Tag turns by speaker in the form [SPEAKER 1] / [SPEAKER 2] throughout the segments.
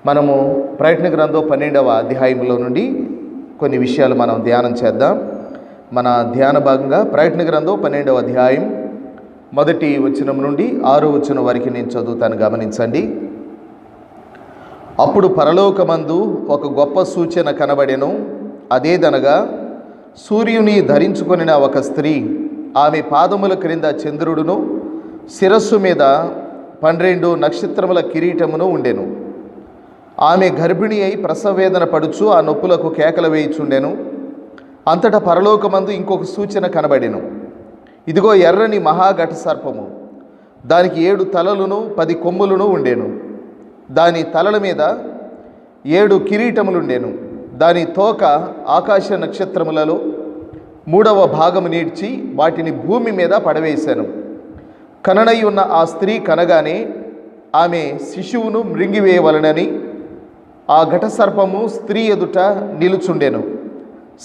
[SPEAKER 1] మనము ప్రయత్న గ్రంథం 12వ అధ్యాయంలో నుండి కొన్ని విషయాలు మనం ధ్యానం చేద్దాం. మన ధ్యాన భాగంగా ప్రయత్న గ్రంథం 12వ అధ్యాయం మొదటి వచనం నుండి 6వ వచనం వరకు నేను చదువుతాను, గమనించండి. అప్పుడు పరలోకమందు ఒక గొప్ప సూచన కనబడెను. అదేదనగా సూర్యుని ధరించుకొనిన ఒక స్త్రీ, ఆమె పాదముల క్రింద చంద్రుడును శిరస్సు మీద 12 నక్షత్రముల కిరీటమును ఉండెను. ఆమె గర్భిణి అయి ప్రసవవేదన పడుచు ఆ నొప్పులకు కేకలు వేయుచుండెను. అంతటా పరలోకమందు ఇంకొక సూచన కనబడెను. ఇదిగో ఎర్రని మహాఘట సర్పము, దానికి 7 తలలును 10 కొమ్ములను ఉండెను. దాని తలల మీద 7 కిరీటములుండెను. దాని తోక ఆకాశ నక్షత్రములలో 3వ భాగము నీడ్చి వాటిని భూమి మీద పడవేశాను. కననై ఉన్న ఆ స్త్రీ కనగానే ఆమె శిశువును మృంగివేయవలనని ఆ ఘటసర్పము స్త్రీ ఎదుట నిలుచుండెను.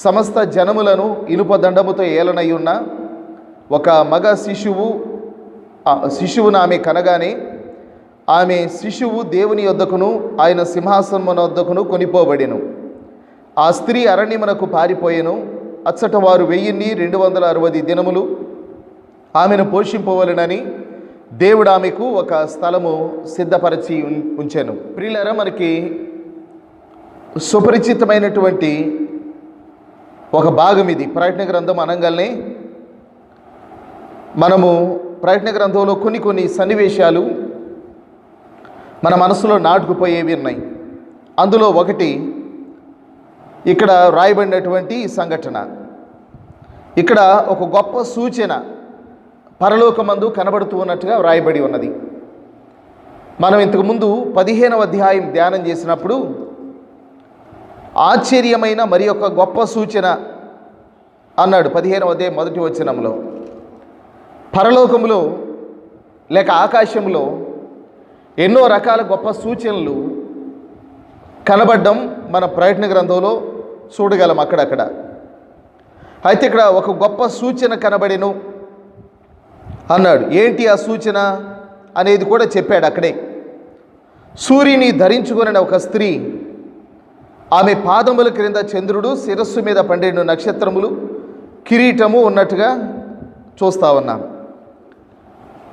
[SPEAKER 1] సమస్త జనములను ఇనుపదండముతో ఏలనై ఉన్న ఒక మగ శిశువును ఆమె కనగానే ఆమె శిశువు దేవుని యొద్దకును ఆయన సింహాసనమున వద్దకును కొనిపోబడెను. ఆ స్త్రీ అరణ్యమునకు పారిపోయెను. అచ్చట వారు 1260 దినములు ఆమెను పోషింపవలెనని దేవుడు ఆమెకు ఒక స్థలము సిద్ధపరిచి ఉంచెను. ప్రియులారా, మనకి సుపరిచితమైనటువంటి ఒక భాగం ఇది. ప్రయత్న గ్రంథం అనగానే మనము ప్రయత్న గ్రంథంలో కొన్ని సన్నివేశాలు మన మనసులో నాటుకుపోయేవి ఉన్నాయి. అందులో ఒకటి ఇక్కడ రాయబడినటువంటి సంఘటన. ఇక్కడ ఒక గొప్ప సూచన పరలోకమందు కనబడుతూ ఉన్నట్టుగా వ్రాయబడి ఉన్నది. మనం ఇంతకుముందు 15వ అధ్యాయం ధ్యానం చేసినప్పుడు ఆశ్చర్యమైన మరి ఒక గొప్ప సూచన అన్నాడు. 15వ అధ్యాయం మొదటి వచనంలో పరలోకములో లేక ఆకాశంలో ఎన్నో రకాల గొప్ప సూచనలు కనబడడం మన ప్రయత్న గ్రంథంలో చూడగలం అక్కడక్కడ. అయితే ఇక్కడ ఒక గొప్ప సూచన కనబడెను అన్నాడు. ఏంటి ఆ సూచన అనేది కూడా చెప్పాడు అక్కడే. సూర్యుని ధరించుకున్న ఒక స్త్రీ, ఆమె పాదముల క్రింద చంద్రుడు, శిరస్సు మీద 12 నక్షత్రములు, కిరీటము ఉన్నట్టుగా చూస్తూ ఉన్నాం.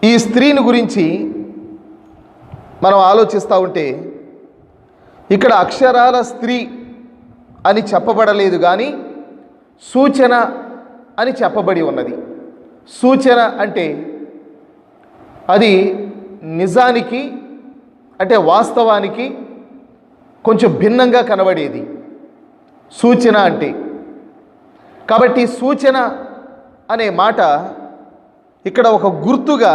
[SPEAKER 1] ఈ స్త్రీని గురించి మనం ఆలోచిస్తూ ఉంటే ఇక్కడ అక్షరాల స్త్రీ అని చెప్పబడలేదు, కానీ సూచన అని చెప్పబడి ఉన్నది. సూచన అంటే అది నిజానికి అంటే వాస్తవానికి కొంచెం భిన్నంగా కనబడేది సూచన అంటే. కాబట్టి సూచన అనే మాట ఇక్కడ ఒక గుర్తుగా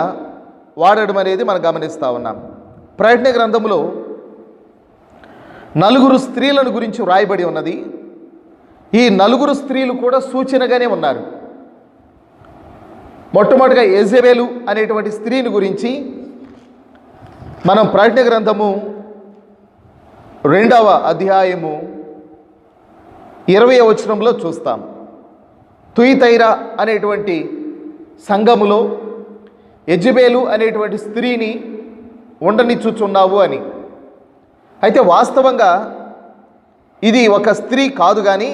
[SPEAKER 1] వాడడం అనేది మనం గమనిస్తూ ఉన్నాం. ప్రయత్న గ్రంథంలో 4 స్త్రీలను గురించి వ్రాయబడి ఉన్నది. ఈ 4 స్త్రీలు కూడా సూచనగానే ఉన్నారు. మొట్టమొదటిగా యెజబెలు అనేటువంటి స్త్రీని గురించి మనం ప్రకటన గ్రంథము 2వ అధ్యాయము 20వ వచనంలో చూస్తాం. తుయితైరా అనేటువంటి సంఘములో యెజబెలు అనేటువంటి స్త్రీని ఉండనిచ్చుచున్నావు అని. అయితే వాస్తవంగా ఇది ఒక స్త్రీ కాదు, కానీ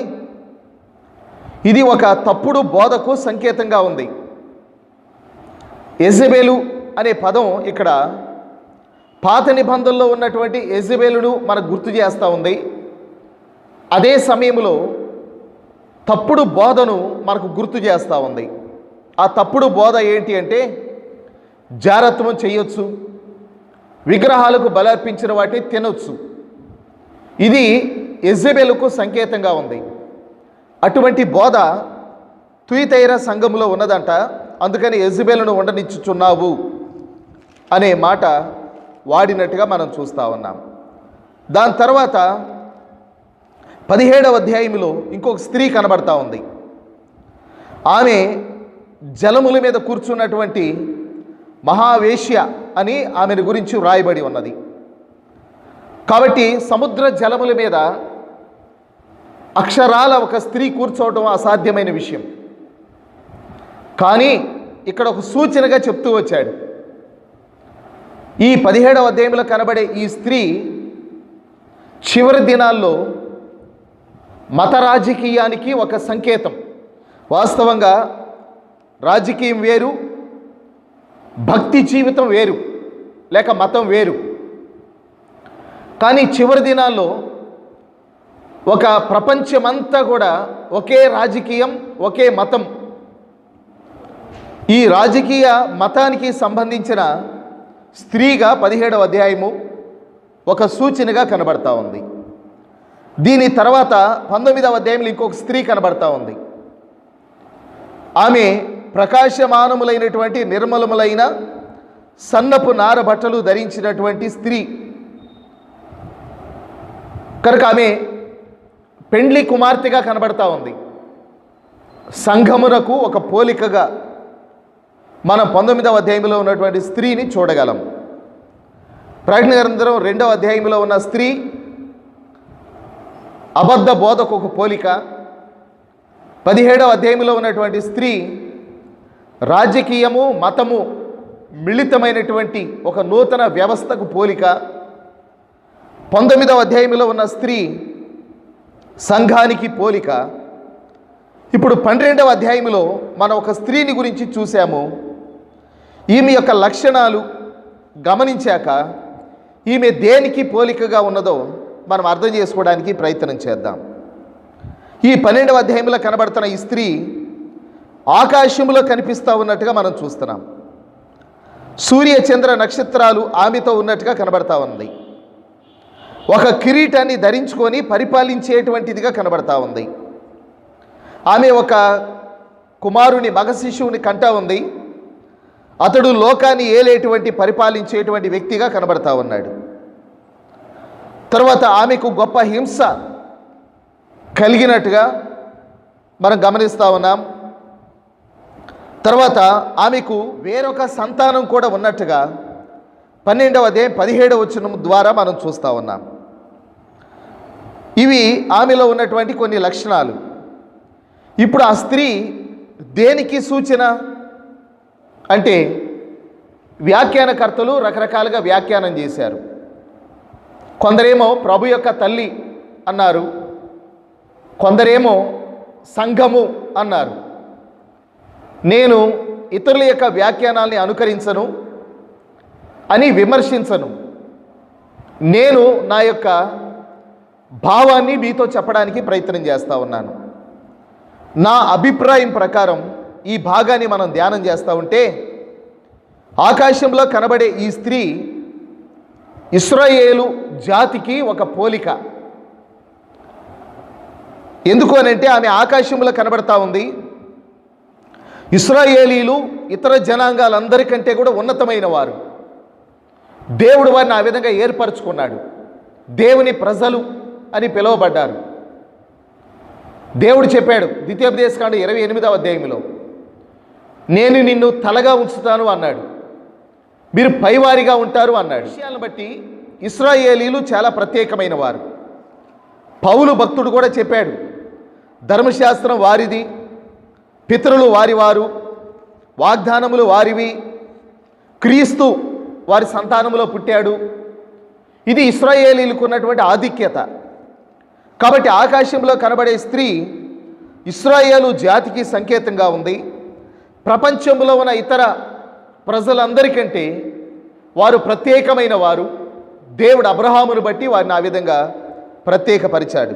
[SPEAKER 1] ఇది ఒక తప్పుడు బోధకు సంకేతంగా ఉంది. యెజబెలు అనే పదం ఇక్కడ పాత నిబంధనలో ఉన్నటువంటి యెజబెలును మనకు గుర్తు చేస్తూ ఉంది. అదే సమయంలో తప్పుడు బోధను మనకు గుర్తు చేస్తూ ఉంది. ఆ తప్పుడు బోధ ఏంటి అంటే జారత్వం చేయొచ్చు, విగ్రహాలకు బలర్పించిన వాటిని తినొచ్చు. ఇది యెజబెలుకు సంకేతంగా ఉంది. అటువంటి బోధ తుయితైరా సంఘములో ఉన్నదంట. అందుకని యెజబెలును ఉండనిచ్చుచున్నావు అనే మాట వాడినట్టుగా మనం చూస్తూ ఉన్నాం. దాని తర్వాత 17వ అధ్యాయంలో ఇంకొక స్త్రీ కనబడతా ఉంది. ఆమె జలముల మీద కూర్చున్నటువంటి మహావేశ్య అని ఆమెను గురించి వ్రాయబడి ఉన్నది. కాబట్టి సముద్ర జలముల మీద అక్షరాల ఒక స్త్రీ కూర్చోవడం అసాధ్యమైన విషయం. కానీ ఇక్కడ ఒక సూచనగా చెప్తూ వచ్చాడు. ఈ 17వ అధ్యాయంలో కనబడే ఈ స్త్రీ చివరి దినాల్లో మత రాజకీయానికి ఒక సంకేతం. వాస్తవంగా రాజకీయం వేరు, భక్తి జీవితం వేరు, లేక మతం వేరు. కానీ చివరి దినాల్లో ఒక ప్రపంచమంతా కూడా ఒకే రాజకీయం, ఒకే మతం. ఈ రాజకీయ మతానికి సంబంధించిన స్త్రీగా 17వ అధ్యాయము ఒక సూచనగా కనబడతా ఉంది. దీని తర్వాత 19వ అధ్యాయంలో ఇంకొక స్త్రీ కనబడతా ఉంది. ఆమె ప్రకాశమానములైనటువంటి నిర్మలములైన సన్నపు నార బట్టలు ధరించినటువంటి స్త్రీ కనుక ఆమె పెండ్లి కుమార్తెగా కనబడతా ఉంది. సంఘమునకు ఒక పోలికగా మనం 19వ అధ్యాయంలో ఉన్నటువంటి స్త్రీని చూడగలం. ప్రకటన గ్రంథం 2వ అధ్యాయంలో ఉన్న స్త్రీ అబద్ధ బోధకు ఒక పోలిక. 17వ అధ్యాయంలో ఉన్నటువంటి స్త్రీ రాజకీయము మతము మిళితమైనటువంటి ఒక నూతన వ్యవస్థకు పోలిక. 19వ అధ్యాయంలో ఉన్న స్త్రీ సంఘానికి పోలిక. ఇప్పుడు 12వ అధ్యాయంలో మనం ఒక స్త్రీని గురించి చూసాము. ఈమె యొక్క లక్షణాలు గమనించాక ఈమె దేనికి పోలికగా ఉన్నదో మనం అర్థం చేసుకోవడానికి ప్రయత్నం చేద్దాం. ఈ 12వ అధ్యాయంలో కనబడుతున్న ఈ స్త్రీ ఆకాశంలో కనిపిస్తూ ఉన్నట్టుగా మనం చూస్తున్నాం. సూర్య చంద్ర నక్షత్రాలు ఆమెతో ఉన్నట్టుగా కనబడతా ఉంది. ఒక కిరీటాన్ని ధరించుకొని పరిపాలించేటువంటిదిగా కనబడతా ఉంది. ఆమె ఒక కుమారుని మగ శిశువుని కంటా ఉంది. అతడు లోకాన్ని ఏలేటువంటి పరిపాలించేటువంటి వ్యక్తిగా కనబడతా ఉన్నాడు. తర్వాత ఆమెకు గొప్ప హింస కలిగినట్టుగా మనం గమనిస్తూ ఉన్నాం. తర్వాత ఆమెకు వేరొక సంతానం కూడా ఉన్నట్టుగా 12వ అధ్యాయం 17వ వచనం ద్వారా మనం చూస్తూ ఉన్నాం. ఇవి ఆమెలో ఉన్నటువంటి కొన్ని లక్షణాలు. ఇప్పుడు ఆ స్త్రీ దేనికి సూచన అంటే వ్యాఖ్యానకర్తలు రకరకాలుగా వ్యాఖ్యానం చేశారు. కొందరేమో ప్రభు యొక్క తల్లి అన్నారు, కొందరేమో సంఘము అన్నారు. నేను ఇతరుల యొక్క వ్యాఖ్యానాల్ని అనుకరించను అని విమర్శించను. నేను నా యొక్క భావాన్ని మీతో చెప్పడానికి ప్రయత్నం చేస్తూ ఉన్నాను. నా అభిప్రాయం ప్రకారం ఈ భాగాన్ని మనం ధ్యానం చేస్తూ ఉంటే ఆకాశంలో కనబడే ఈ స్త్రీ ఇశ్రాయేలు జాతికి ఒక పోలిక. ఎందుకు అనంటే ఆమె ఆకాశంలో కనబడతా ఉంది. ఇశ్రాయేలీలు ఇతర జనాంగాలందరికంటే కూడా ఉన్నతమైన వారు. దేవుడు వారిని ఆ విధంగా ఏర్పరచుకున్నాడు. దేవుని ప్రజలు అని పిలువబడ్డారు. దేవుడు చెప్పాడు ద్వితీయోపదేశకాండం 28వ అధ్యాయంలో, నేను నిన్ను తలగా ఉంచుతాను అన్నాడు, మీరు పైవారిగా ఉంటారు అన్నాడు. విషయాలను బట్టి ఇశ్రాయేలీలు చాలా ప్రత్యేకమైన వారు. పౌలు భక్తుడు కూడా చెప్పాడు, ధర్మశాస్త్రం వారిది, పితరులు వారివారు, వాగ్దానములు వారివి, క్రీస్తు వారి సంతానములో పుట్టాడు. ఇది ఇశ్రాయేలీలకు ఉన్నటువంటి ఆధిక్యత. కాబట్టి ఆకాశంలో కనబడే స్త్రీ ఇశ్రాయేలు జాతికి సంకేతంగా ఉంది. ప్రపంచంలో ఉన్న ఇతర ప్రజలందరికంటే వారు ప్రత్యేకమైన వారు. దేవుడు అబ్రహామును బట్టి వారిని ఆ విధంగా ప్రత్యేకపరిచాడు.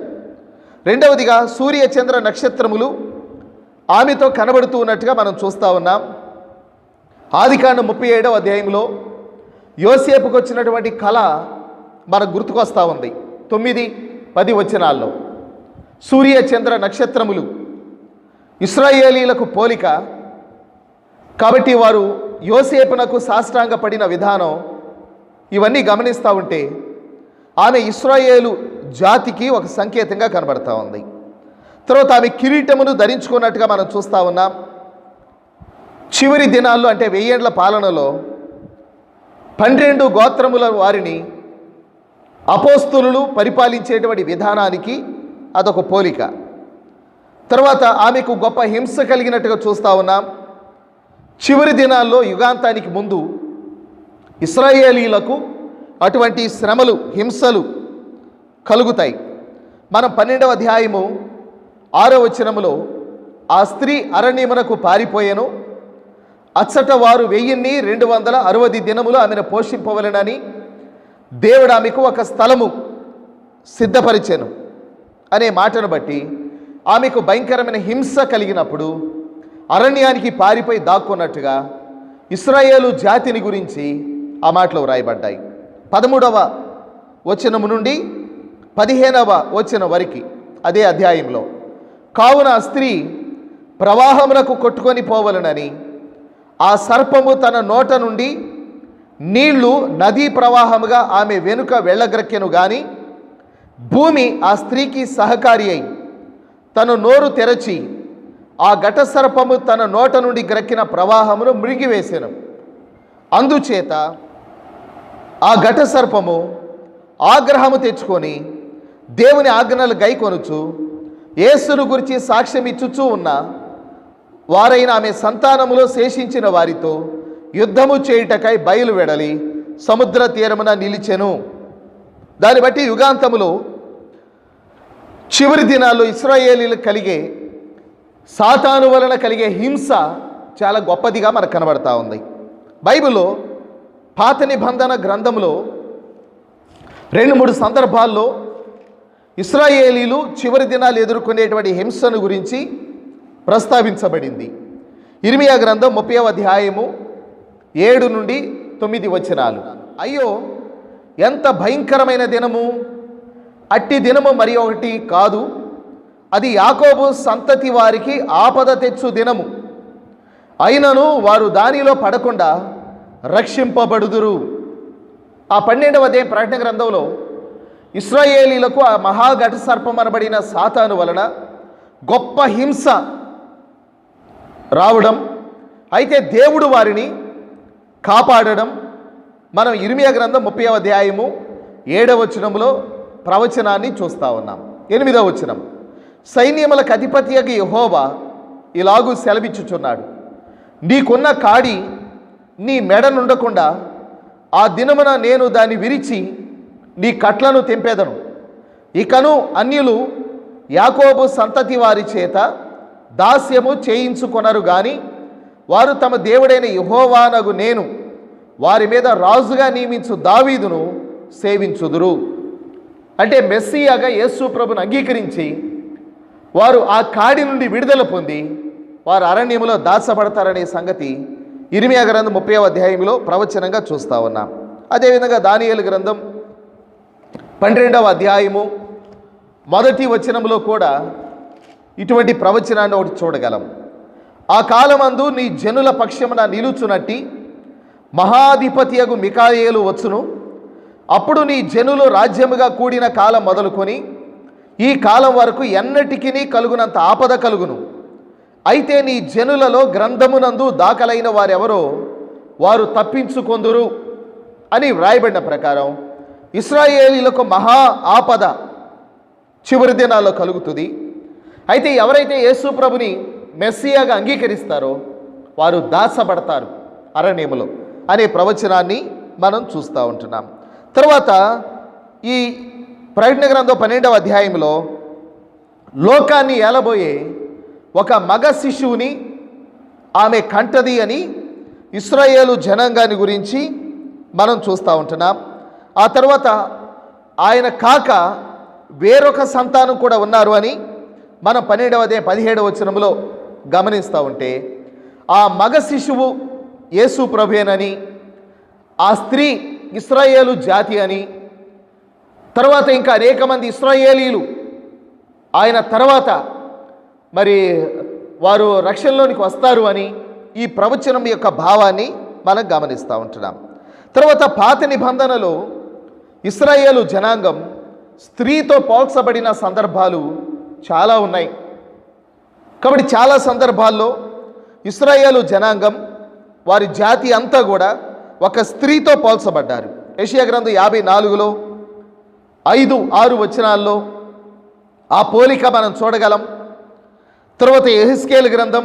[SPEAKER 1] రెండవదిగా సూర్య చంద్ర నక్షత్రములు ఆమెతో కనబడుతూ ఉన్నట్టుగా మనం చూస్తూ ఉన్నాం. ఆదికాండం 37వ అధ్యాయంలో యోసేపుకు వచ్చినటువంటి కళ మనకు గుర్తుకొస్తూ ఉంది. 9-10 వచనాల్లో సూర్య చంద్ర నక్షత్రములు ఇశ్రాయేలీలకు పోలిక. కాబట్టి వారు యోసేపునకు సాష్టాంగపడిన విధానం ఇవన్నీ గమనిస్తూ ఉంటే ఆమె ఇశ్రాయేలు జాతికి ఒక సంకేతంగా కనబడతా ఉంది. తర్వాత ఆమె కిరీటమును ధరించుకున్నట్టుగా మనం చూస్తూ ఉన్నాం. చివరి దినాల్లో అంటే 1000 ఏండ్ల పాలనలో 12 గోత్రముల వారిని అపోస్తులు పరిపాలించేటువంటి విధానానికి అదొక పోలిక. తర్వాత ఆమెకు గొప్ప హింస కలిగినట్టుగా చూస్తూ ఉన్నాం. చివరి దినాల్లో యుగాంతానికి ముందు ఇశ్రాయేలీలకు అటువంటి శ్రమలు, హింసలు కలుగుతాయి. మనం 12వ అధ్యాయము 6వ వచనములో ఆ స్త్రీ అరణ్యమునకు పారిపోయెను, అచ్చట వారు 1260 దినములు ఆమెను పోషింపవలెనని దేవుడు ఆమెకు ఒక స్థలము సిద్ధపరిచెను అనే మాటను బట్టి ఆమెకు భయంకరమైన హింస కలిగినప్పుడు అరణ్యానికి పారిపోయి దాక్కున్నట్టుగా ఇశ్రాయేలు జాతిని గురించి ఆ మాటలు వ్రాయబడ్డాయి. 13వ వచనము నుండి 15వ వచనం వరకు అదే అధ్యాయంలో, కావున ఆ స్త్రీ ప్రవాహమునకు కొట్టుకొని పోవలనని ఆ సర్పము తన నోట నుండి నీళ్లు నదీ ప్రవాహముగా ఆమె వెనుక వెళ్ళగ్రక్కెను గాని భూమి ఆ స్త్రీకి సహకారి అయి తను నోరు తెరచి ఆ ఘట సర్పము తన నోట నుండి గ్రక్కిన ప్రవాహమును మృంగివేసెను. అందుచేత ఆ ఘట సర్పము ఆగ్రహము తెచ్చుకొని దేవుని ఆజ్ఞలు గైకొనుచు యేసును గురించి సాక్ష్యం ఇచ్చుచూ ఉన్న వారైన ఆమె సంతానములో శేషించిన వారితో యుద్ధము చేయుటకై బయలు వెడలి సముద్ర తీరమున నిలిచెను. దాన్ని బట్టి యుగాంతములో చివరి దినాల్లో ఇశ్రాయేలీలకు కలిగే సాతాను వలన కలిగే హింస చాలా గొప్పదిగా మనకు కనబడతా ఉంది. బైబిల్లో పాత నిబంధన గ్రంథంలో 2-3 సందర్భాల్లో ఇశ్రాయేలీలు చివరి దినాలు ఎదుర్కొనేటువంటి హింసను గురించి ప్రస్తావించబడింది. ఇర్మియా గ్రంథం 30వ అధ్యాయము 7 నుండి 9 వచనాలు. అయ్యో, ఎంత భయంకరమైన దినము! అట్టి దినము మరి ఒకటి కాదు, అది యాకోబు సంతతి వారికి ఆపద తెచ్చు దినము. అయినను వారు దానిలో పడకుండా రక్షింపబడుదురు. ఆ 12వ అధ్యాయం ప్రకటన గ్రంథంలో ఇశ్రాయేలీలకు ఆ మహాఘట సర్పం అనబడిన సాతాను వలన గొప్ప హింస రావడం, అయితే దేవుడు వారిని కాపాడడం మనం ఇర్మియా గ్రంథం 30వ అధ్యాయము 7వ వచనంలో ప్రవచనాన్ని చూస్తూ ఉన్నాం. 8వ వచనం, సైన్యములకు అధిపతియగు యెహోవా ఇలాగూ సెలవిచ్చుచున్నాడు, నీకున్న కాడి నీ మెడ నుండకుండా ఆ దినమున నేను దాన్ని విరిచి నీ కట్లను తెంపేదను. ఇకను అన్యులు యాకోబు సంతతి వారి చేత దాస్యము చేయించుకొనరు గాని వారు తమ దేవుడైన యెహోవానగు నేను వారి మీద రాజుగా నియమించు దావీదును సేవించుదురు. అంటే మెస్సియాగా యేసు ప్రభును అంగీకరించి వారు ఆ కాడి నుండి విడుదల పొంది వారు అరణ్యములో దాచబడతారనే సంగతి ఇర్మియా గ్రంథం 30వ అధ్యాయంలో ప్రవచనంగా చూస్తూ ఉన్నాం. అదేవిధంగా దానియేలు గ్రంథం 12వ అధ్యాయము 1వ వచనంలో కూడా ఇటువంటి ప్రవచనాన్ని ఒకటి చూడగలం. ఆ కాలమందు నీ జనుల పక్షమున నిలుచునట్టి మహాధిపతియగు మికాయేలు వచ్చును. అప్పుడు నీ జనులు రాజ్యముగా కూడిన కాలం మొదలుకొని ఈ కాలం వరకు ఎన్నటికీ కలుగునంత ఆపద కలుగును. అయితే నీ జనులలో గ్రంథమునందు దాఖలైన వారెవరో వారు తప్పించుకొందురు అని వ్రాయబడిన ప్రకారం ఇశ్రాయేలీలకు మహా ఆపద చివరి దినాల్లో కలుగుతుంది. అయితే ఎవరైతే యేసు ప్రభుని మెస్సియాగా అంగీకరిస్తారో వారు దాచబడతారు అరణ్యములో అనే ప్రవచనాన్ని మనం చూస్తూ ఉంటున్నాం. తర్వాత ఈ ప్రకటన గ్రంథం 12వ అధ్యాయంలో లోకాన్ని ఏలబోయే ఒక మగ శిశువుని ఆమె కంటది అని ఇశ్రాయేలు జనాంగాన్ని గురించి మనం చూస్తూ ఉంటున్నాం. ఆ తర్వాత ఆయన కాక వేరొక సంతానం కూడా ఉన్నారు అని మనం 12వ అధ్యాయం 17వ వచనంలో గమనిస్తూ ఉంటే ఆ మగ శిశువు యేసు ప్రభువేనని, ఆ స్త్రీ ఇశ్రాయేలు జాతి అని, తర్వాత ఇంకా అనేక మంది ఇశ్రాయేలీలు ఆయన తర్వాత మరి వారు రక్షణలోనికి వస్తారు అని ఈ ప్రవచనం యొక్క భావాన్ని మనం గమనిస్తూ ఉంటున్నాం. తర్వాత పాత నిబంధనలో ఇశ్రాయేలు జనాంగం స్త్రీతో పోల్చబడిన సందర్భాలు చాలా ఉన్నాయి. కాబట్టి చాలా సందర్భాల్లో ఇశ్రాయేలు జనాంగం వారి జాతి అంతా కూడా ఒక స్త్రీతో పోల్చబడ్డారు. యెషయా గ్రంథం 54లో 5-6 వచనాల్లో ఆ పోలిక మనం చూడగలం. తర్వాత యెహెజ్కేలు గ్రంథం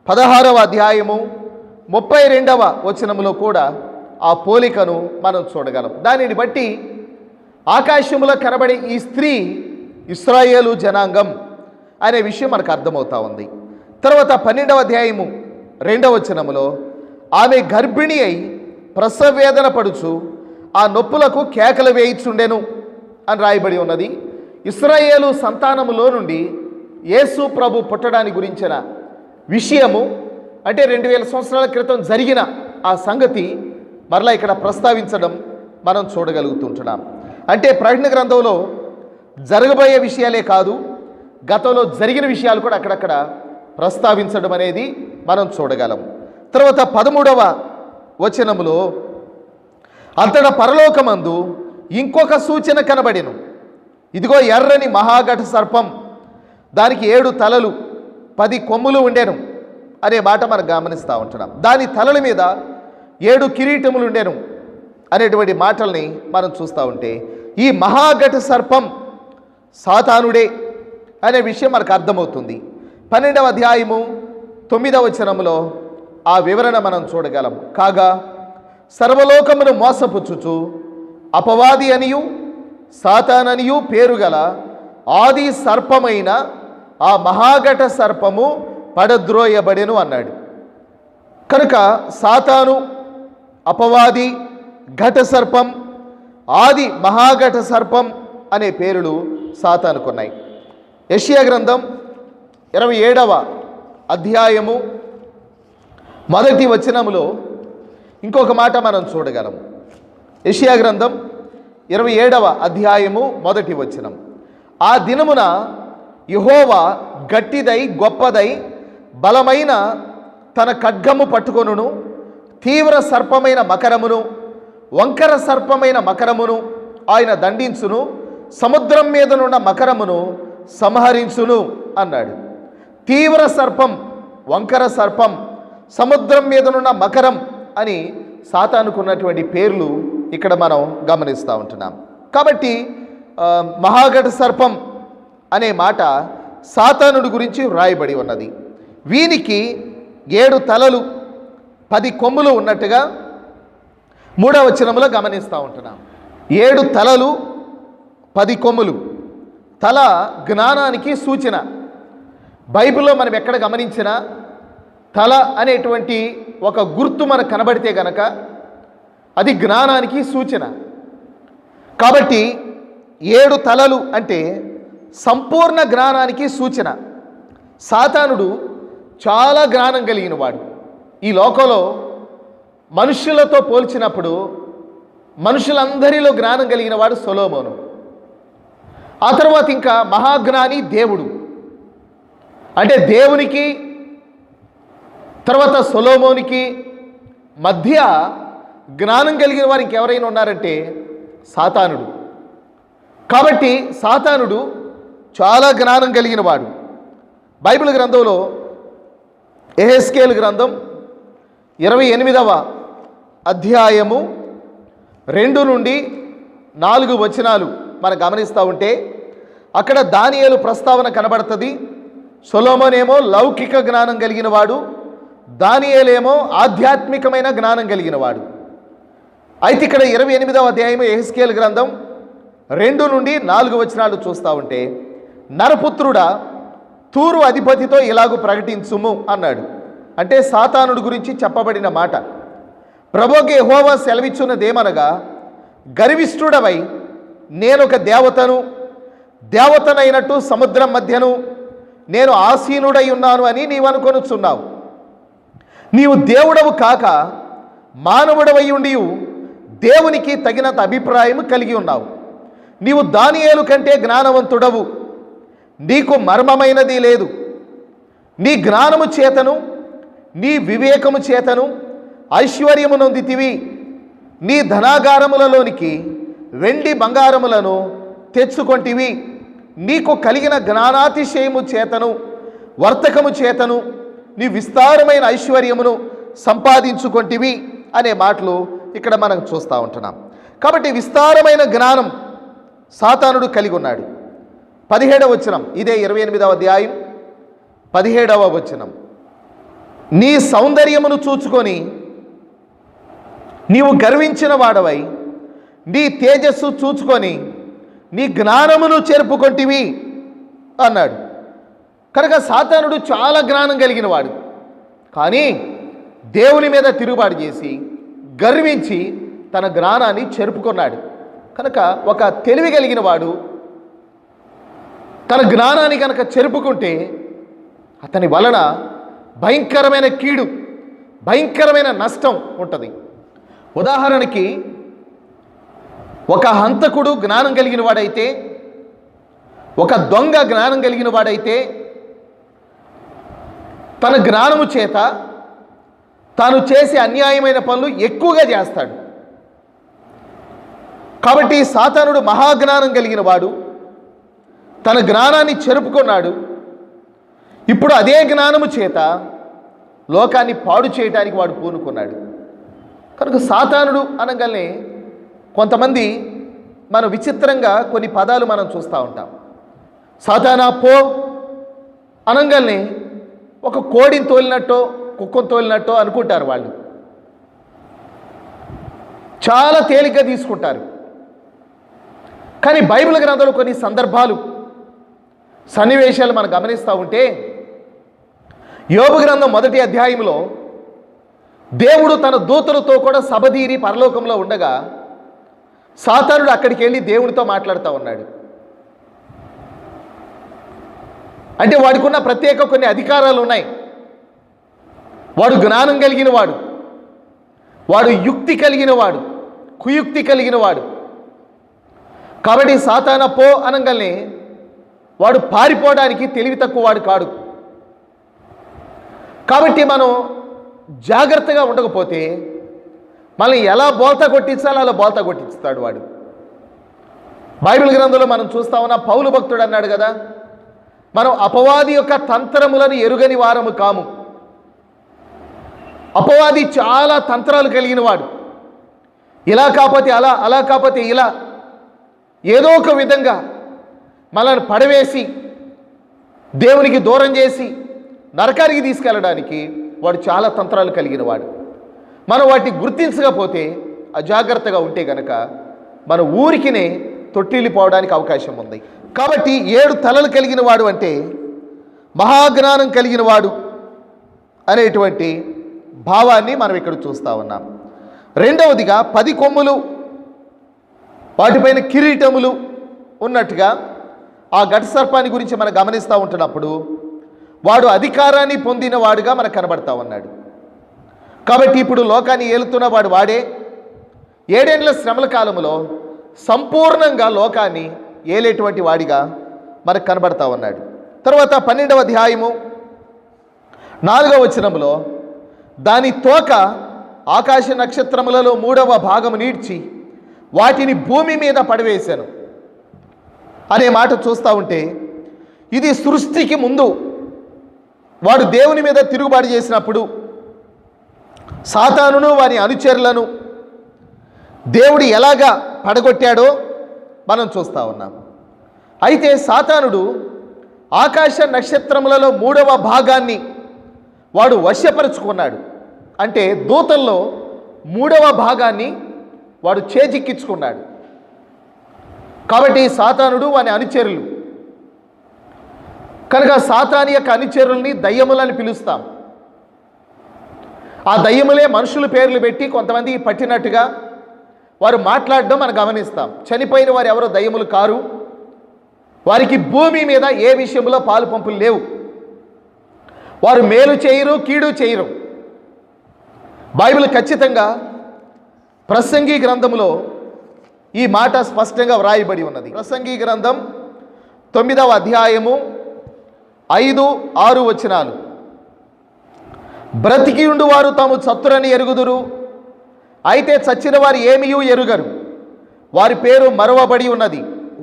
[SPEAKER 1] 16వ అధ్యాయము 32వ వచనంలో కూడా ఆ పోలికను మనం చూడగలం. దానిని బట్టి ఆకాశంలో కనబడే ఈ స్త్రీ ఇశ్రాయేలు జనాంగం అనే విషయం మనకు అర్థమవుతా ఉంది. తర్వాత 12వ అధ్యాయము 2వ వచనములో ఆమె గర్భిణి అయి ప్రసవేదన పడుచు ఆ నొప్పులకు కేకలు వేయిచుండెను అని రాయబడి ఉన్నది. ఇశ్రాయేలు సంతానములో నుండి యేసు ప్రభు పుట్టడానికి గురించిన విషయము, అంటే 2000 సంవత్సరాల క్రితం జరిగిన ఆ సంగతి మరలా ఇక్కడ ప్రస్తావించడం మనం చూడగలుగుతుంటున్నాం. అంటే ప్రకటన గ్రంథంలో జరగబోయే విషయాలే కాదు, గతంలో జరిగిన విషయాలు కూడా అక్కడక్కడ ప్రస్తావించడం అనేది మనం చూడగలం. తర్వాత 13వ వచనములో అంతటా పరలోకమందు ఇంకొక సూచన కనబడెను. ఇదిగో ఎర్రని మహాఘట సర్పం, దానికి 7 తలలు 10 కొమ్ములు ఉండెను అనే మాట మనం గమనిస్తూ ఉంటున్నాం. దాని తలల మీద 7 కిరీటములు ఉండెను అనేటువంటి మాటల్ని మనం చూస్తూ ఉంటే ఈ మహాఘట సర్పం సాతానుడే అనే విషయం మనకు అర్థమవుతుంది. 12వ అధ్యాయము 9వ వచనములో ఆ వివరణ మనం చూడగలం. కాగా సర్వలోకమును మోసపుచ్చుచు అపవాది అనియు సాతాననియు పేరు గల ఆది సర్పమైన ఆ మహాఘట సర్పము పడద్రోయబడెను అన్నాడు. కనుక సాతాను, అపవాది, ఘట సర్పం, ఆది మహాఘట సర్పం అనే పేర్లు సాతానుకున్నాయి. యెషయా గ్రంథం 27వ అధ్యాయము 1వ వచనములో ఇంకొక మాట మనం చూడగలం. యెషయా గ్రంథం 27వ అధ్యాయము 1వ వచనం, ఆ దినమున యెహోవా గట్టిదై గొప్పదై బలమైన తన ఖడ్గము పట్టుకొనును, తీవ్ర సర్పమైన మకరమును వంకర సర్పమైన మకరమును ఆయన దండించును, సముద్రం మీదనున్న మకరమును సంహరించును అన్నాడు. తీవ్ర సర్పం, వంకర సర్పం, సముద్రం మీదనున్న మకరం అని సాతానుకున్నటువంటి పేర్లు ఇక్కడ మనం గమనిస్తూ ఉంటున్నాం. కాబట్టి మహాఘట సర్పం అనే మాట సాతానుడి గురించి వ్రాయబడి ఉన్నది. వీనికి 7 తలలు 10 కొమ్ములు ఉన్నట్టుగా 3వ వచనములో గమనిస్తూ ఉంటున్నాం. 7 తలలు 10 కొమ్ములు. తల జ్ఞానానికి సూచన. బైబిల్లో మనం ఎక్కడ గమనించినా తల అనేటువంటి ఒక గుర్తు మనకు కనబడితే గనక అది జ్ఞానానికి సూచన. కాబట్టి 7 తలలు అంటే సంపూర్ణ జ్ఞానానికి సూచన. సాతానుడు చాలా జ్ఞానం కలిగిన వాడు. ఈ లోకంలో మనుషులతో పోల్చినప్పుడు మనుషులందరిలో జ్ఞానం కలిగిన వాడు సొలొమోను. ఆ తర్వాత ఇంకా మహాజ్ఞాని దేవుడు. అంటే దేవునికి తర్వాత సొలొమోనికి మధ్య జ్ఞానం కలిగిన వారు ఇంకెవరైనా ఉన్నారంటే సాతానుడు. కాబట్టి సాతానుడు చాలా జ్ఞానం కలిగిన వాడు. బైబిల్ గ్రంథంలో యెహెజ్కేలు గ్రంథం 28వ అధ్యాయము 2 నుండి 4 వచనాలు మనం గమనిస్తూ ఉంటే అక్కడ దానియేలు ప్రస్తావన కనబడుతుంది. సొలొమోనేమో లౌకిక జ్ఞానం కలిగిన వాడు, దానియేలేమో ఆధ్యాత్మికమైన జ్ఞానం కలిగిన వాడు. అయితే ఇక్కడ 28వ అధ్యాయము యెహెజ్కేలు గ్రంథం 2 నుండి 4 వచనాలు చూస్తూ ఉంటే నరపుత్రుడా తూరు అధిపతితో ఇలాగూ ప్రకటించుము అన్నాడు. అంటే సాతానుడి గురించి చెప్పబడిన మాట. ప్రభువుకి యెహోవా సెలవిచ్చున్నదేమనగా, గర్విష్ఠుడవై నేనొక దేవతనైనట్టు సముద్రం మధ్యను నేను ఆసీనుడై ఉన్నాను అని నీవు అనుకొనుచున్నావు. నీవు దేవుడవు కాక మానవుడవై ఉండి దేవునికి తగినంత అభిప్రాయం కలిగి ఉన్నావు. నీవు దానియేలు కంటే జ్ఞానవంతుడవు, నీకు మర్మమైనది లేదు. నీ జ్ఞానము చేతను నీ వివేకము చేతను ఐశ్వర్యము నొందితివి. నీ ధనాగారములలోనికి వెండి బంగారములను తెచ్చుకొంటివి. నీకు కలిగిన జ్ఞానాతిశయము చేతను వర్తకము చేతను నీ విస్తారమైన ఐశ్వర్యమును సంపాదించుకొంటివి అనే మాటలు ఇక్కడ మనం చూస్తూ ఉంటున్నాం. కాబట్టి విస్తారమైన జ్ఞానం సాతానుడు కలిగి ఉన్నాడు. 17వ వచనం, ఇదే 28వ అధ్యాయం 17వ వచనం, నీ సౌందర్యమును చూచుకొని నీవు గర్వించిన వాడవై నీ తేజస్సు చూచుకొని నీ జ్ఞానమును చెరుపుకొంటివి అన్నాడు. కనుక సాతానుడు చాలా జ్ఞానం కలిగిన వాడు, కానీ దేవుని మీద తిరుగుబాటు చేసి గర్వించి తన జ్ఞానాన్ని చెరుపుకున్నాడు. కనుక ఒక తెలివి కలిగిన వాడు తన జ్ఞానాన్ని కనుక చెరుపుకుంటే అతని వలన భయంకరమైన కీడు, భయంకరమైన నష్టం ఉంటుంది. ఉదాహరణకి ఒక హంతకుడు జ్ఞానం కలిగిన వాడైతే, ఒక దొంగ జ్ఞానం కలిగిన వాడైతే తన జ్ఞానము చేత తాను చేసే అన్యాయమైన పనులు ఎక్కువగా చేస్తాడు. కాబట్టి సాతానుడు మహాజ్ఞానం కలిగిన వాడు, తన జ్ఞానాన్ని చెరుపుకున్నాడు. ఇప్పుడు అదే జ్ఞానము చేత లోకాన్ని పాడు చేయడానికి వాడు పూనుకున్నాడు. కనుక సాతానుడు అనగానే కొంతమంది మనం విచిత్రంగా కొన్ని పదాలు మనం చూస్తూ ఉంటాం. సాతానా పో అనగానే ఒక కోడిని తోలినట్టో కుక్కను తోలినట్టో అనుకుంటారు. వాళ్ళు చాలా తేలిగ్గా తీసుకుంటారు. కానీ బైబిల్ గ్రంథంలో కొన్ని సందర్భాలు, సన్నివేశాలు మనం గమనిస్తూ ఉంటే, యోబు గ్రంథం 1వ అధ్యాయంలో దేవుడు తన దూతలతో కూడా సబదీరి పరలోకంలో ఉండగా సాతానుడు అక్కడికి వెళ్ళి దేవునితో మాట్లాడుతూ ఉన్నాడు. అంటే వాడికున్న ప్రత్యేక కొన్ని అధికారాలు ఉన్నాయి. వాడు జ్ఞానం కలిగిన వాడు, వాడు యుక్తి కలిగిన వాడు, కుయుక్తి కలిగిన వాడు. కాబట్టి సాతానా పో అనగానే వాడు పారిపోవడానికి తెలివి తక్కువ వాడు కాడు. కాబట్టి మనం జాగ్రత్తగా ఉండకపోతే మనల్ని ఎలా బోల్తా కొట్టించాలో అలా బోల్తా కొట్టిస్తాడు వాడు. బైబిల్ గ్రంథంలో మనం చూస్తా ఉన్న పౌలు భక్తుడు అన్నాడు కదా, మనం అపవాది యొక్క తంత్రములను ఎరుగని వారము కాము. అపవాది చాలా తంత్రాలు కలిగిన వాడు. ఇలా కాకపోతే అలా, అలా కాకపోతే ఇలా, ఏదో ఒక విధంగా మనల్ని పడవేసి దేవునికి దూరం చేసి నరకానికి తీసుకెళ్ళడానికి వాడు చాలా తంత్రాలు కలిగిన వాడు. మనం వాటిని గుర్తించకపోతే, అజాగ్రత్తగా ఉంటే గనక మన ఊరికినే తొట్టిల్లిపోవడానికి అవకాశం ఉంది. కాబట్టి 7 తలలు కలిగిన వాడు అంటే మహాజ్ఞానం కలిగిన వాడు అనేటువంటి భావాన్ని మనం ఇక్కడ చూస్తూ ఉన్నాం. రెండవదిగా 10 కొమ్ములు, వాటిపైన కిరీటములు ఉన్నట్టుగా ఆ ఘట సర్పాన్ని గురించి మనం గమనిస్తూ ఉంటున్నప్పుడు వాడు అధికారాన్ని పొందిన వాడుగా మనకు కనబడతా ఉన్నాడు. కాబట్టి ఇప్పుడు లోకాన్ని ఏలుతున్న వాడు వాడే. 7 ఏండ్ల శ్రమల కాలంలో సంపూర్ణంగా లోకాన్ని ఏలేటువంటి వాడిగా మనకు కనబడతా ఉన్నాడు. తర్వాత 12వ అధ్యాయము 4వ వచనంలో దాని తోక ఆకాశ నక్షత్రములలో 3వ భాగము నీడ్చి వాటిని భూమి మీద పడవేశాను అనే మాట చూస్తూ ఉంటే, ఇది సృష్టికి ముందు వాడు దేవుని మీద తిరుగుబాటు చేసినప్పుడు సాతానును వారి అనుచరులను దేవుడు ఎలాగా పడగొట్టాడో మనం చూస్తూ ఉన్నాం. అయితే సాతానుడు ఆకాశ నక్షత్రములలో 3వ భాగాన్ని వాడు వశ్యపరుచుకున్నాడు. అంటే దూతల్లో 3వ భాగాన్ని వాడు చేజిక్కించుకున్నాడు. కాబట్టి సాతానుడు వాని అనుచరులు, కనుక సాతాని యొక్క అనుచరుల్ని దయ్యములని పిలుస్తాం. ఆ దయ్యములే మనుషుల పేర్లు పెట్టి కొంతమందికి పట్టినట్టుగా వారు మాట్లాడడం మనం గమనిస్తాం. చనిపోయిన వారు ఎవరో దయ్యములు కారు. వారికి భూమి మీద ఏ విషయంలో పాలు పంపులు లేవు. వారు మేలు చేయరు, కీడు చేయరు. బైబిల్ ఖచ్చితంగా ప్రసంగి గ్రంథంలో ఈ మాట స్పష్టంగా వ్రాయబడి ఉన్నది. ప్రసంగి గ్రంథం 9వ అధ్యాయము 5, 6 వచనాలు. బ్రతికి ఉండు వారు తాము చతురని ఎరుగుదురు, అయితే చచ్చిన వారు ఏమీయూ ఎరుగరు. వారి పేరు మరువబడి ఉన్నది,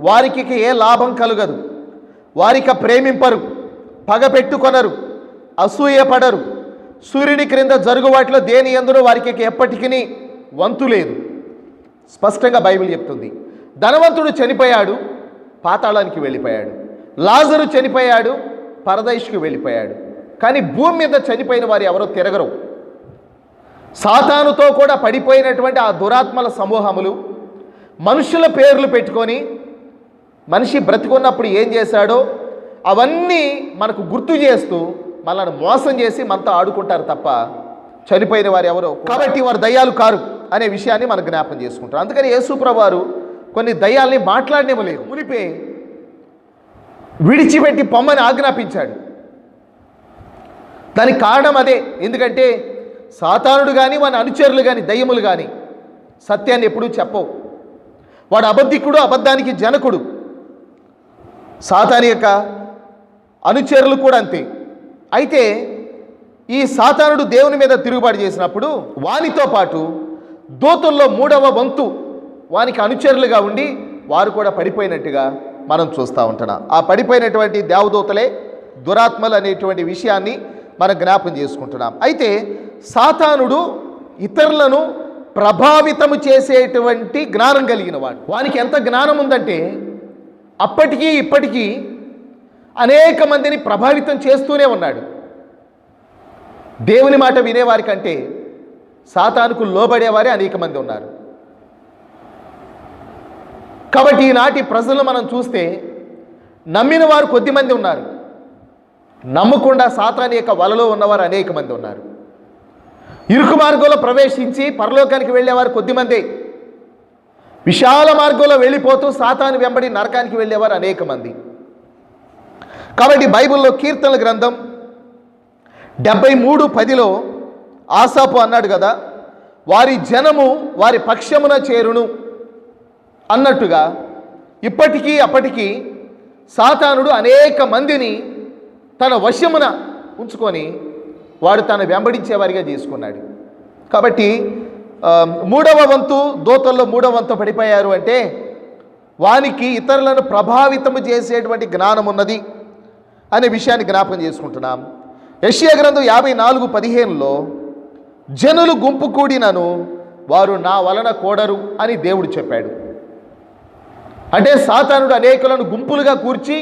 [SPEAKER 1] వారికి ఏ లాభం కలుగదు. వారిక ప్రేమింపరు, పగ పెట్టుకొనరు, అసూయపడరు. సూర్యుని క్రింద జరుగు వాటిలో దేని యందును వారికి ఎప్పటికీ వంతు లేదు. స్పష్టంగా బైబిల్ చెప్తుంది. ధనవంతుడు చనిపోయాడు, పాతాళానికి వెళ్ళిపోయాడు. లాజరు చనిపోయాడు, పరదైష్కి వెళ్ళిపోయాడు. కానీ భూమి మీద చనిపోయిన వారు ఎవరో తిరగరు. సాతానుతో కూడా పడిపోయినటువంటి ఆ దురాత్మల సమూహములు మనుషుల పేర్లు పెట్టుకొని మనిషి బ్రతికున్నప్పుడు ఏం చేశాడో అవన్నీ మనకు గుర్తు చేస్తూ మనల్ని మోసం చేసి మనతో ఆడుకుంటారు తప్ప చనిపోయిన వారు ఎవరో, కాబట్టి వారు దయ్యాలు కారు అనే విషయాన్ని మనం జ్ఞాపం చేసుకుంటారు. అందుకని యేసుప్రభువు వారు కొన్ని దయ్యాల్ని మాట్లాడనేమలేదు, మునిపే విడిచిపెట్టి పొమ్మని ఆజ్ఞాపించాడు. దానికి కారణం అదే. ఎందుకంటే సాతానుడు కానీ వాని అనుచరులు కానీ దయ్యములు కానీ సత్యాన్ని ఎప్పుడూ చెప్పవు. వాడు అబద్ధికుడు, అబద్ధానికి జనకుడు. సాతాను యొక్క అనుచరులు కూడా అంతే. అయితే ఈ సాతానుడు దేవుని మీద తిరుగుబాటు చేసినప్పుడు వానితో పాటు దూతల్లో 3వ వంతు వానికి అనుచరులుగా ఉండి వారు కూడా పడిపోయినట్టుగా మనం చూస్తూ ఉంటున్నాం. ఆ పడిపోయినటువంటి దేవదూతలే దురాత్మలు అనేటువంటి విషయాన్ని మనం జ్ఞాపం చేసుకుంటున్నాం. అయితే సాతానుడు ఇతరులను ప్రభావితము చేసేటువంటి జ్ఞానం కలిగిన వాడు. వానికి ఎంత జ్ఞానం ఉందంటే అప్పటికీ ఇప్పటికీ అనేక మందిని ప్రభావితం చేస్తూనే ఉన్నాడు. దేవుని మాట వినేవారి కంటే సాతానుకు లోబడేవారే అనేక మంది ఉన్నారు. కాబట్టి ఈనాటి ప్రజలను మనం చూస్తే నమ్మిన వారు కొద్దిమంది ఉన్నారు, నమ్మకుండా సాతాను యొక్క వలలో ఉన్నవారు అనేక మంది ఉన్నారు. ఇరుకు మార్గంలో ప్రవేశించి పరలోకానికి వెళ్ళేవారు కొద్దిమందే, విశాల మార్గంలో వెళ్ళిపోతూ సాతాను వెంబడి నరకానికి వెళ్ళేవారు అనేక మంది. కాబట్టి బైబిల్లో కీర్తనల గ్రంథం 73:10 ఆసాపు అన్నాడు కదా, వారి జనము వారి పక్షమున చేరును అన్నట్టుగా ఇప్పటికీ అప్పటికీ సాతానుడు అనేక మందిని తన వశమున ఉంచుకొని వాడు తను వెంబడించేవారిగా చేసుకున్నాడు. కాబట్టి 3వ వంతు దూతల్లో 3వ వంతు పడిపోయారు అంటే వానికి ఇతరులను ప్రభావితము చేసేటువంటి జ్ఞానం ఉన్నది అనే విషయాన్ని జ్ఞాపకం చేసుకుంటున్నాం. యెషయా గ్రంథం 54:15 జనులు గుంపు కూడినను వారు నా వలన కూడరు అని దేవుడు చెప్పాడు. అంటే సాతానుడు అనేకులను గుంపులుగా కూర్చి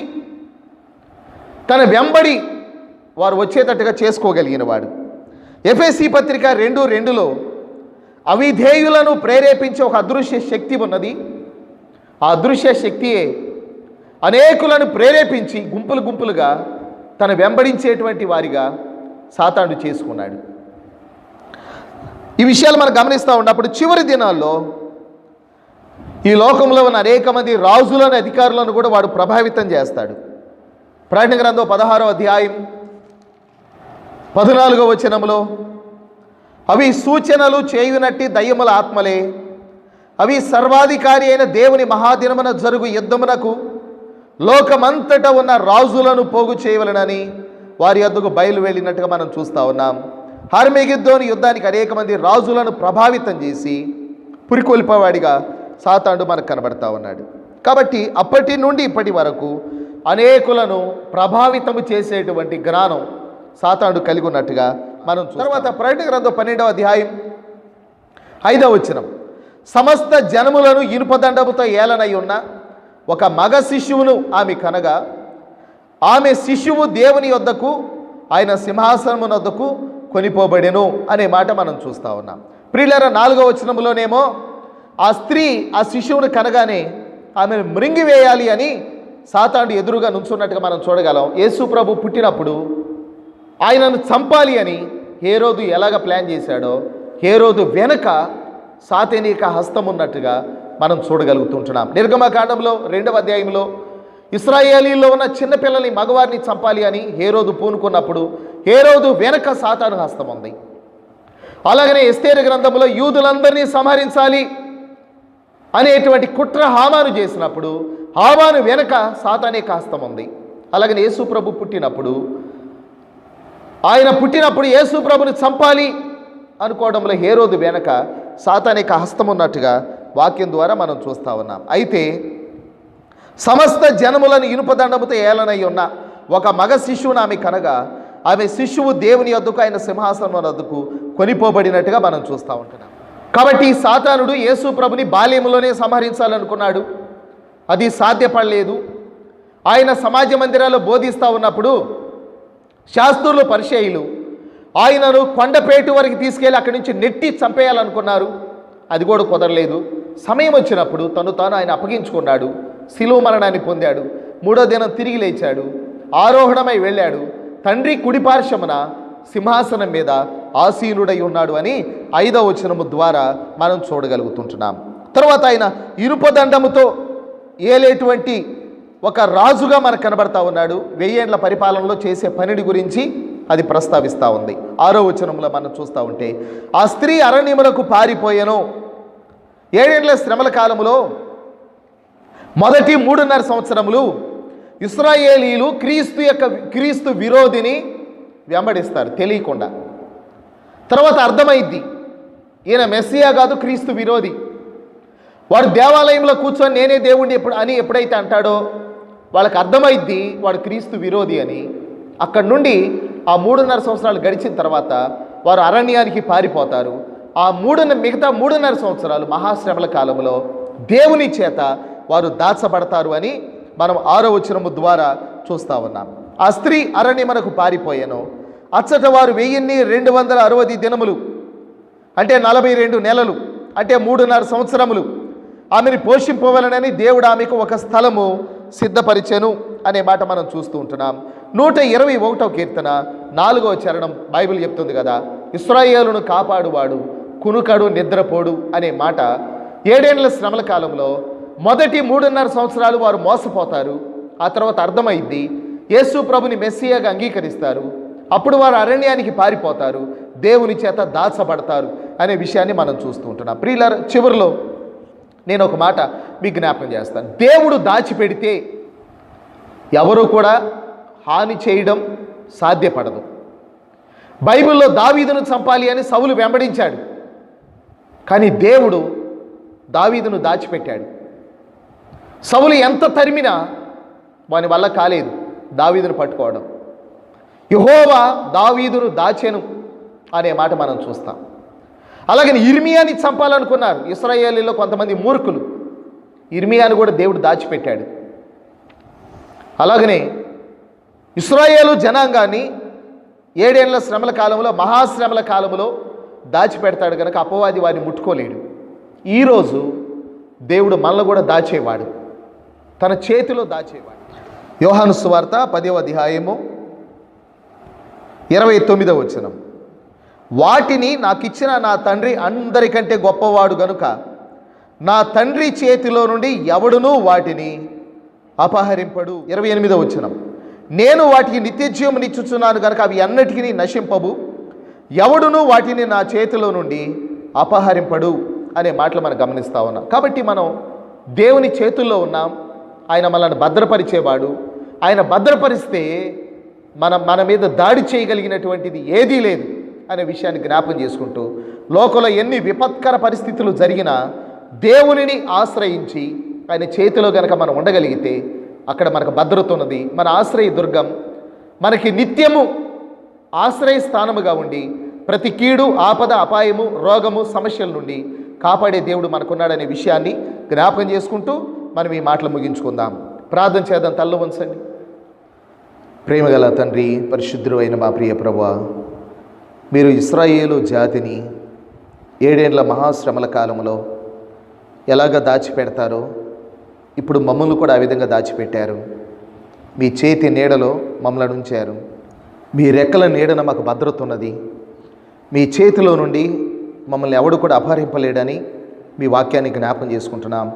[SPEAKER 1] తన వెంబడి వారు వచ్చేటట్టుగా చేసుకోగలిగిన వాడు. ఎఫెసీ పత్రిక 2:2 అవిధేయులను ప్రేరేపించే ఒక అదృశ్య శక్తి ఉన్నది. ఆ అదృశ్య శక్తియే అనేకులను ప్రేరేపించి గుంపులు గుంపులుగా తను వెంబడించేటువంటి వారిగా సాతానుడు చేసుకున్నాడు. ఈ విషయాలు మనం గమనిస్తూ ఉన్నప్పుడు చివరి దినాల్లో ఈ లోకంలో ఉన్న అనేక మంది రాజులను అధికారులను కూడా వాడు ప్రభావితం చేస్తాడు. ప్రకటన గ్రంథం 16వ అధ్యాయం 14వ వచనంలో అవి సూచనలు చేయునట్టి దయ్యముల ఆత్మలే, అవి సర్వాధికారి అయిన దేవుని మహాదినమున జరుగు యుద్ధమునకు లోకమంతటా ఉన్న రాజులను పోగు చేయవలనని వారి యొద్దకు బయలు వెళ్ళినట్టుగా మనం చూస్తూ ఉన్నాం. హర్మెగిద్దోని యుద్ధానికి అనేక మంది రాజులను ప్రభావితం చేసి పురికొల్పేవాడిగా సాతానుడు మనకు కనబడతా ఉన్నాడు. కాబట్టి అప్పటి నుండి ఇప్పటి వరకు అనేకులను ప్రభావితము చేసేటువంటి జ్ఞానం సాతానుడు కలిగి ఉన్నట్టుగా మనం తర్వాత ప్రకటన గ్రంథం 12వ అధ్యాయం 5వ వచనం సమస్త జనములను ఇనుపదండముతో ఏలనై ఉన్న ఒక మగ శిశువును ఆమె కనగా ఆమె శిశువు దేవుని యొద్దకు ఆయన సింహాసనము వద్దకు కొనిపోబడెను అనే మాట మనం చూస్తూ ఉన్నాం. ప్రియులారా 4వ వచనంలోనేమో ఆ స్త్రీ ఆ శిశువును కనగానే ఆమెను మృంగివేయాలి అని సాతానుడు ఎదురుగా నుంచున్నట్టుగా మనం చూడగలం. యేసు ప్రభు పుట్టినప్పుడు ఆయనను చంపాలి అని హేరోదు ఎలాగ ప్లాన్ చేశాడో హేరోదు వెనక సాతానిక హస్తం ఉన్నట్టుగా మనం చూడగలుగుతుంటున్నాం. నిర్గమకాండంలో 2వ అధ్యాయంలో ఇశ్రాయేలీల్లో ఉన్న చిన్నపిల్లల్ని మగవారిని చంపాలి అని హేరోదు పూనుకున్నప్పుడు హేరోదు వెనక సాతాను హస్తం ఉంది. అలాగనే ఎస్తేరు గ్రంథంలో యూదులందరినీ సంహరించాలి అనేటువంటి కుట్ర హామాను చేసినప్పుడు హామాను వెనక సాతానిక హస్తం ఉంది. అలాగనే యేసు ప్రభు పుట్టినప్పుడు ఆయన పుట్టినప్పుడు యేసు ప్రభుని చంపాలి అనుకోవడంలో హేరోదు వెనక సాతానిక హస్తం ఉన్నట్టుగా వాక్యం ద్వారా మనం చూస్తూ ఉన్నాం. అయితే సమస్త జనములను ఇనుపదండముతో ఏలనై ఉన్న ఒక మగ శిశువును ఆమె కనగా ఆమె శిశువు దేవుని యొద్దకు ఆయన సింహాసనం వద్దకు కొనిపోబడినట్టుగా మనం చూస్తూ ఉంటున్నాం. కాబట్టి సాతానుడు యేసు ప్రభుని బాల్యంలోనే సంహరించాలనుకున్నాడు. అది సాధ్యపడలేదు. ఆయన సమాజ మందిరాల్లో బోధిస్తూ ఉన్నప్పుడు శాస్త్రులు పరిచయులు ఆయనను కొండపేటు వరకు తీసుకెళ్ళి అక్కడి నుంచి నెట్టి చంపేయాలనుకున్నారు. అది కూడా కుదరలేదు. సమయం వచ్చినప్పుడు తను తాను ఆయన అప్పగించుకున్నాడు, శిలువ మరణాన్ని పొందాడు. 3వ దినం తిరిగి లేచాడు, ఆరోహణమై వెళ్ళాడు, తండ్రి కుడిపార్శ్వమున సింహాసనం మీద ఆసీనుడై ఉన్నాడు అని 5వ వచనము ద్వారా మనం చూడగలుగుతుంటున్నాం. తర్వాత ఆయన ఇనుపదండముతో ఏలేటువంటి ఒక రాజుగా మనకు కనబడతా ఉన్నాడు. 1000 ఏళ్ల పరిపాలనలో చేసే పనిని గురించి అది ప్రస్తావిస్తూ ఉంది. 6వ వచనంలో మనం చూస్తూ ఉంటే, ఆ స్త్రీ అరణ్యములకు పారిపోయెను. 7 ఏళ్ల శ్రమల కాలములో మొదటి 3.5 సంవత్సరములు ఇశ్రాయేలీలు క్రీస్తు విరోధిని వెంబడిస్తారు తెలియకుండా. తర్వాత అర్థమైద్ది, ఈయన మెస్సియా కాదు, క్రీస్తు విరోధి. వాడు దేవాలయంలో కూర్చొని నేనే దేవుణ్ణి ఎప్పుడైతే అంటాడో వాళ్ళకి అర్థమైద్ది వాడు క్రీస్తు విరోధి అని. అక్కడి నుండి ఆ 3.5 సంవత్సరాలు గడిచిన తర్వాత వారు అరణ్యానికి పారిపోతారు. మిగతా 3.5 సంవత్సరాలు మహాశ్రమల కాలంలో దేవుని చేత వారు దాచబడతారు అని మనం 6వ వచనము ద్వారా చూస్తూ ఉన్నాం. ఆ స్త్రీ అరణ్యమునకు పారిపోయాను. అచ్చట వారు 1260 దినములు అంటే 42 నెలలు అంటే 3.5 సంవత్సరములు ఆమెను పోషింపవలనని దేవుడు ఆమెకు ఒక స్థలము సిద్ధపరిచెను అనే మాట మనం చూస్తూ ఉంటున్నాం. 121వ కీర్తన 4వ చరణం బైబిల్ చెప్తుంది కదా, ఇశ్రాయేలును కాపాడువాడు కునుకడు నిద్రపోడు అనే మాట. 7 ఏళ్ల శ్రమల కాలంలో మొదటి 3.5 సంవత్సరాలు వారు మోసపోతారు. ఆ తర్వాత అర్థమైద్ది, యేసు ప్రభుని మెస్సియాగా అంగీకరిస్తారు. అప్పుడు వారు అరణ్యానికి పారిపోతారు, దేవుని చేత దాచబడతారు అనే విషయాన్ని మనం చూస్తూ ఉంటున్నాం. ప్రియులారా, చివరిలో నేను ఒక మాట మీకు జ్ఞాపకం చేస్తాను. దేవుడు దాచిపెడితే ఎవరు కూడా హాని చేయడం సాధ్యపడదు. బైబిల్లో దావీదును చంపాలి అని సౌలు వెంబడించాడు, కానీ దేవుడు దావీదును దాచిపెట్టాడు. సౌలు ఎంత తరిమినా వాని వల్ల కాలేదు దావీదును పట్టుకోవడం. యెహోవా దావీదును దాచెను అనే మాట మనం చూస్తాం. అలాగని ఇర్మియాని చంపాలనుకున్నారు ఇశ్రాయేలీలో కొంతమంది మూర్ఖులు. ఇర్మియాను కూడా దేవుడు దాచిపెట్టాడు. అలాగనే ఇశ్రాయేలు జనాంగాన్ని 7 ఏళ్ల శ్రమల కాలంలో మహాశ్రమల కాలంలో దాచిపెడతాడు కనుక అపవాది వారిని ముట్టుకోలేడు. ఈరోజు దేవుడు మనల్ని కూడా దాచేవాడు, తన చేతిలో దాచేవాడు. యోహాను సువార్త 10వ అధ్యాయము 29వ వచనం, వాటిని నాకిచ్చిన నా తండ్రి అందరికంటే గొప్పవాడు గనుక నా తండ్రి చేతిలో నుండి ఎవడునూ వాటిని అపహరింపడు. 28వ వచనం, నేను వాటికి నిత్యజీవమునిచ్చుచున్నాను కనుక అవి అన్నిటికీ నశింపవు, ఎవడునూ వాటిని నా చేతిలో నుండి అపహరింపడు అనే మాటలు మనం గమనిస్తూ ఉన్నాం. కాబట్టి మనం దేవుని చేతుల్లో ఉన్నాం. ఆయన మనల్ని భద్రపరిచేవాడు. ఆయన భద్రపరిస్తే మన మీద దాడి చేయగలిగినటువంటిది ఏదీ లేదు అనే విషయాన్ని జ్ఞాపకం చేసుకుంటూ, లోకంలో ఎన్ని విపత్కర పరిస్థితులు జరిగినా దేవునిని ఆశ్రయించి ఆయన చేతిలో కనుక మనం ఉండగలిగితే అక్కడ మనకు భద్రత ఉన్నది. మన ఆశ్రయ దుర్గం మనకి నిత్యము ఆశ్రయ స్థానముగా ఉండి ప్రతి కీడు, ఆపద, అపాయము, రోగము, సమస్యల నుండి కాపాడే దేవుడు మనకున్నాడనే విషయాన్ని జ్ఞాపకం చేసుకుంటూ మనం ఈ మాటలు ముగించుకుందాం. ప్రార్థన చేద్దాం. తల్లు వంచండి. ప్రేమగల తండ్రి, పరిశుద్ధుడు అయిన మా ప్రియ ప్రభువా, మీరు ఇశ్రాయేలు జాతిని 7 ఏళ్ల మహాశ్రమల కాలంలో ఎలాగ దాచిపెడతారో ఇప్పుడు మమ్మల్ని కూడా ఆ విధంగా దాచిపెట్టారు. మీ చేతి నీడలో మమ్మల్ని ఉంచారు. మీ రెక్కల నీడన మాకు భద్రత ఉన్నది. మీ చేతిలో నుండి మమ్మల్ని ఎవడు కూడా అపహరింపలేడని మీ వాక్యాన్ని జ్ఞాపకం చేసుకుంటున్నాం.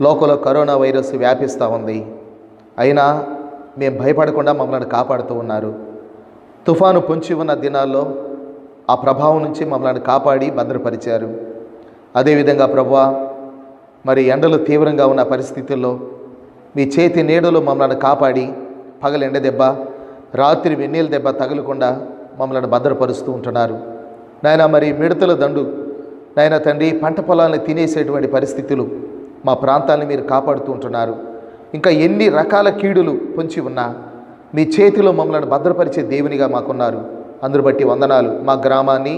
[SPEAKER 1] లోకంలో కరోనా వైరస్ వ్యాపిస్తూ ఉంది, అయినా మేము భయపడకుండా మమ్మల్ని కాపాడుతూ ఉన్నారు. తుఫాను పొంచి ఉన్న దినాల్లో ఆ ప్రభావం నుంచి మమ్మల్ని కాపాడి భద్రపరిచారు. అదేవిధంగా ప్రభువా, మరి ఎండలు తీవ్రంగా ఉన్న పరిస్థితుల్లో మీ చేతి నీడలో మమ్మల్ని కాపాడి పగలు ఎండ దెబ్బ, రాత్రి వెన్నీళ్ళ దెబ్బ తగలకుండా మమ్మల్ని భద్రపరుస్తూ ఉంటున్నారు. నాయన, మరి మిడతల దండు నాయన తండ్రి, పంట పొలాలను తినేసేటువంటి పరిస్థితులు మా ప్రాంతాన్ని మీరు కాపాడుతూ ఉంటున్నారు. ఇంకా ఎన్ని రకాల కీడులు పొంచి ఉన్నా మీ చేతిలో మమ్మల్ని భద్రపరిచే దేవునిగా మాకున్నారు. అందును బట్టి వందనాలు. మా గ్రామాన్ని,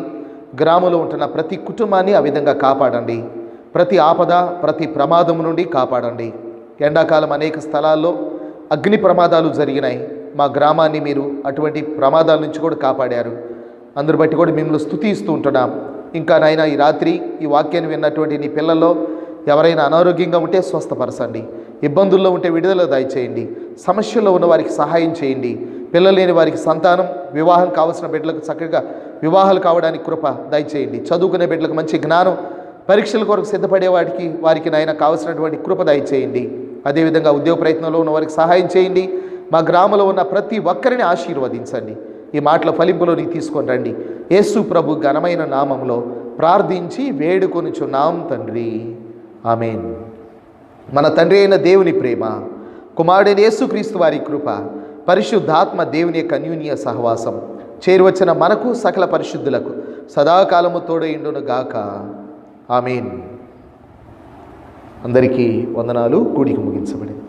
[SPEAKER 1] గ్రామంలో ఉంటున్న ప్రతి కుటుంబాన్ని ఆ విధంగా కాపాడండి. ప్రతి ఆపద, ప్రతి ప్రమాదం నుండి కాపాడండి. ఎండాకాలం అనేక స్థలాల్లో అగ్ని ప్రమాదాలు జరిగినాయి. మా గ్రామాన్ని మీరు అటువంటి ప్రమాదాల నుంచి కూడా కాపాడారు. అందరు బట్టి కూడా మిమ్మల్ని స్తుతిస్తూ ఉంటున్నాం. ఇంకా నాయన ఈ రాత్రి ఈ వాక్యాన్ని విన్నటువంటి నీ పిల్లల్లో ఎవరైనా అనారోగ్యంగా ఉంటే స్వస్థపరచండి, ఇబ్బందుల్లో ఉంటే విడుదల దయచేయండి, సమస్యల్లో ఉన్న వారికి సహాయం చేయండి, పిల్లలు లేని వారికి సంతానం, వివాహం కావాల్సిన బిడ్డలకు చక్కగా వివాహాలు కావడానికి కృప దయచేయండి, చదువుకునే బిడ్డలకు మంచి జ్ఞానం, పరీక్షల కొరకు సిద్ధపడే వారికి నాయన కావాల్సినటువంటి కృప దయచేయండి. అదేవిధంగా ఉద్యోగ ప్రయత్నంలో ఉన్న వారికి సహాయం చేయండి. మా గ్రామంలో ఉన్న ప్రతి ఒక్కరిని ఆశీర్వదించండి. ఈ మాటల ఫలింపులోనికి తీసుకొని రండి. యేసు ప్రభు ఘనమైన నామంలో ప్రార్థించి వేడుకొనుచున్నాం తండ్రి, ఆమేన్. మన తండ్రి అయిన దేవుని ప్రేమ, కుమారుడైన యేసుక్రీస్తు వారి కృప, పరిశుద్ధాత్మ దేవుని యొక్క అన్యోన్య సహవాసం చేరువచ్చిన మనకు సకల పరిశుద్ధులకు సదాకాలము తోడైండును గాక, ఆమేన్. అందరికీ వందనాలు. కూడికి ముగించబడింది.